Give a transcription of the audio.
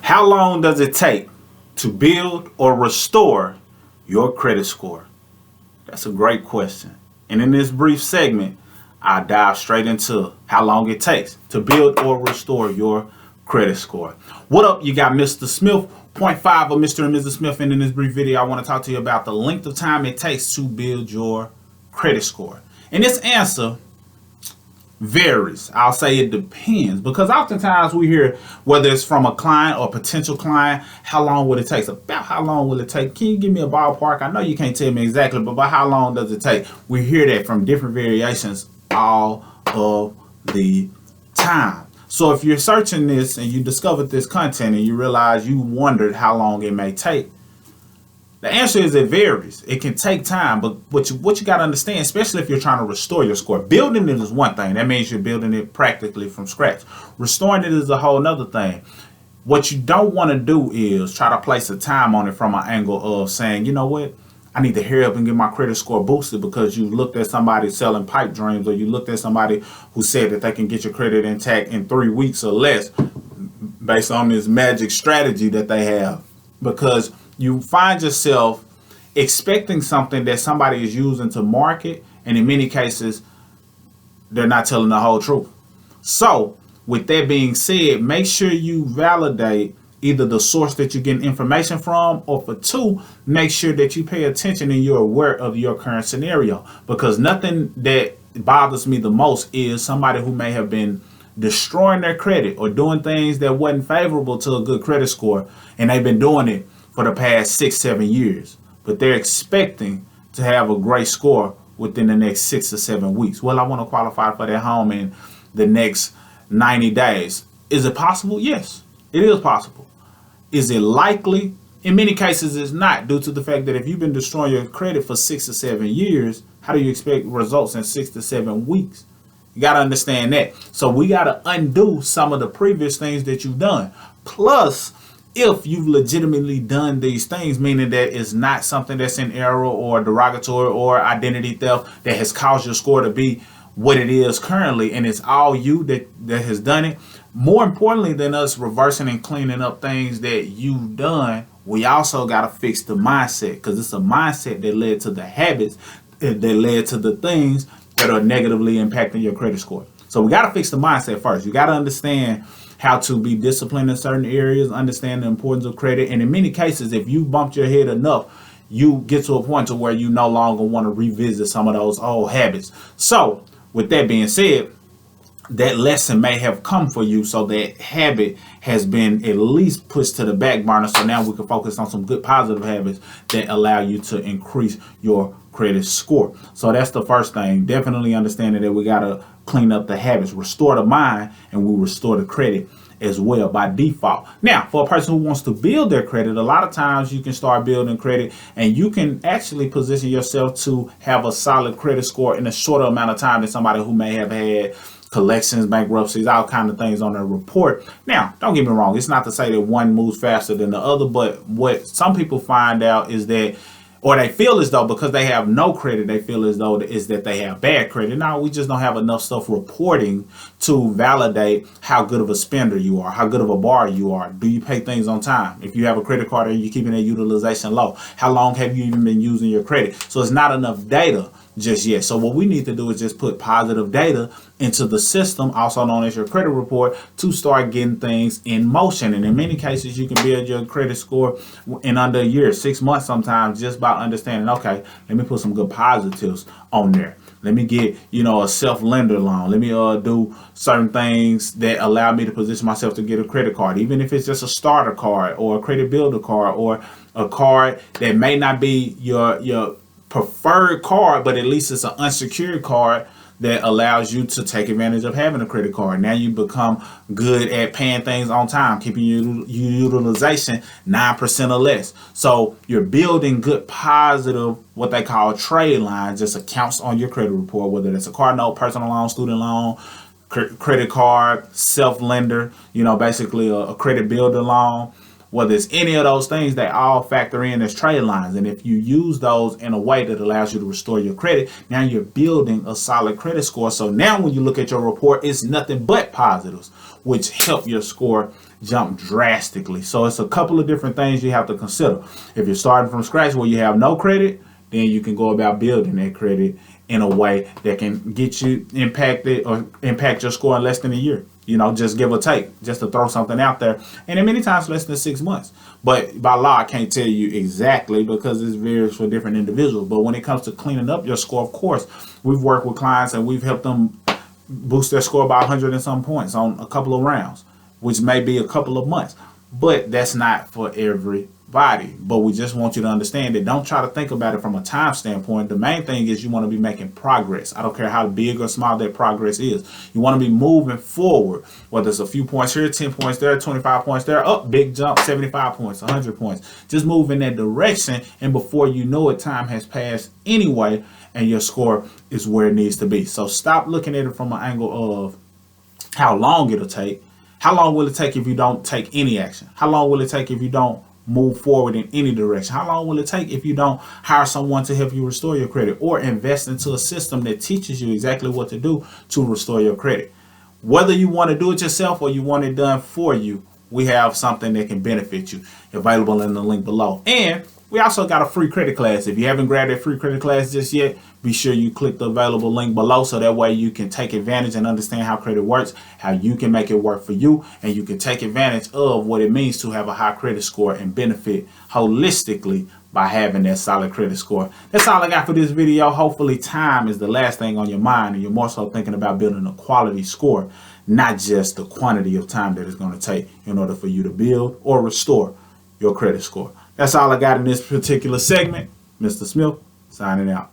How long does it take to build or restore your credit score? That's a great question. And in this brief segment, I dive straight into how long it takes to build or restore your credit score. What up? You got Mr. Smith, 0.5 of Mr. and Mrs. Smith. And in this brief video, I want to talk to you about the length of time it takes to build your credit score. And this answer varies. I'll say it depends, because oftentimes we hear, whether it's from a client or potential client, how long will it take? About how long will it take? Can you give me a ballpark? I know you can't tell me exactly, but about how long does it take? We hear that from different variations all of the time. So if you're searching this and you discovered this content and you realize you wondered how long it may take, the answer is it varies. It can take time, but what you got to understand, especially if you're trying to restore your score, building it is one thing. That means you're building it practically from scratch. Restoring it is a whole nother thing. What you don't want to do is try to place a time on it from an angle of saying, you know what, I need to hurry up and get my credit score boosted because you looked at somebody selling pipe dreams, or you looked at somebody who said that they can get your credit intact in 3 weeks or less based on this magic strategy that they have. Because you find yourself expecting something that somebody is using to market, and in many cases, they're not telling the whole truth. So, with that being said, make sure you validate either the source that you're getting information from, or for two, make sure that you pay attention and you're aware of your current scenario. Because nothing that bothers me the most is somebody who may have been destroying their credit or doing things that wasn't favorable to a good credit score, and they've been doing it for the past 6-7 years, but they're expecting to have a great score within the next 6 or 7 weeks. Well, I want to qualify for that home in the next 90 days. Is it possible? Yes, it is possible. Is it likely? In many cases, it's not, due to the fact that if you've been destroying your credit for 6 or 7 years, how do you expect results in 6 to 7 weeks? You got to understand that. So we got to undo some of the previous things that you've done. Plus, if you've legitimately done these things, meaning that it's not something that's in error or derogatory or identity theft that has caused your score to be what it is currently, and it's all you that has done it. More importantly than us reversing and cleaning up things that you've done, we also got to fix the mindset, because it's a mindset that led to the habits that led to the things that are negatively impacting your credit score. So we got to fix the mindset first. You got to understand how to be disciplined in certain areas, understand the importance of credit. And in many cases, if you bumped your head enough, you get to a point to where you no longer want to revisit some of those old habits. So with that being said, that lesson may have come for you, so that habit has been at least pushed to the back burner. So now we can focus on some good positive habits that allow you to increase your credit score. So that's the first thing. Definitely understanding that we got to clean up the habits, restore the mind, and we restore the credit as well by default. Now, for a person who wants to build their credit, a lot of times you can start building credit and you can actually position yourself to have a solid credit score in a shorter amount of time than somebody who may have had collections, bankruptcies, all kinds of things on their report. Now, don't get me wrong. It's not to say that one moves faster than the other, but what some people find out is that, or they feel as though because they have no credit, they feel as though is that they have bad credit. No, we just don't have enough stuff reporting to validate how good of a spender you are, how good of a borrower you are. Do you pay things on time? If you have a credit card, are you keeping that utilization low? How long have you even been using your credit? So it's not enough data just yet. So what we need to do is just put positive data into the system, also known as your credit report, to start getting things in motion. And in many cases, you can build your credit score in under a year, 6 months sometimes, just by understanding, okay, let me put some good positives on there. Let me get, a self-lender loan. Let me do certain things that allow me to position myself to get a credit card, even if it's just a starter card or a credit builder card or a card that may not be your preferred card, but at least it's an unsecured card that allows you to take advantage of having a credit card. Now you become good at paying things on time, keeping your utilization 9% or less. So you're building good, positive, what they call trade lines, just accounts on your credit report, whether it's a car note, personal loan, student loan, credit card, self-lender, basically a credit builder loan. Whether it's any of those things, they all factor in as trade lines. And if you use those in a way that allows you to restore your credit, now you're building a solid credit score. So now when you look at your report, it's nothing but positives, which help your score jump drastically. So it's a couple of different things you have to consider. If you're starting from scratch where you have no credit, then you can go about building that credit in a way that can get you impacted or impact your score in less than a year. Just give or take, just to throw something out there. And then many times less than 6 months. But by law, I can't tell you exactly because it varies for different individuals. But when it comes to cleaning up your score, of course, we've worked with clients and we've helped them boost their score by 100 and some points on a couple of rounds, which may be a couple of months. But that's not for everybody. But we just want you to understand that don't try to think about it from a time standpoint. The main thing is you want to be making progress. I don't care how big or small that progress is. You want to be moving forward, whether it's a few points here, 10 points there, 25 points there, up, big jump, 75 points, 100 points. Just move in that direction, and before you know it, time has passed anyway, and your score is where it needs to be. So stop looking at it from an angle of how long it'll take. How long will it take if you don't take any action? How long will it take if you don't move forward in any direction? How long will it take if you don't hire someone to help you restore your credit or invest into a system that teaches you exactly what to do to restore your credit? Whether you want to do it yourself or you want it done for you, we have something that can benefit you available in the link below. And we also got a free credit class. If you haven't grabbed that free credit class just yet, be sure you click the available link below so that way you can take advantage and understand how credit works, how you can make it work for you, and you can take advantage of what it means to have a high credit score and benefit holistically by having that solid credit score. That's all I got for this video. Hopefully time is the last thing on your mind and you're more so thinking about building a quality score, not just the quantity of time that it's going to take in order for you to build or restore your credit score. That's all I got in this particular segment. Mr. Smith, signing out.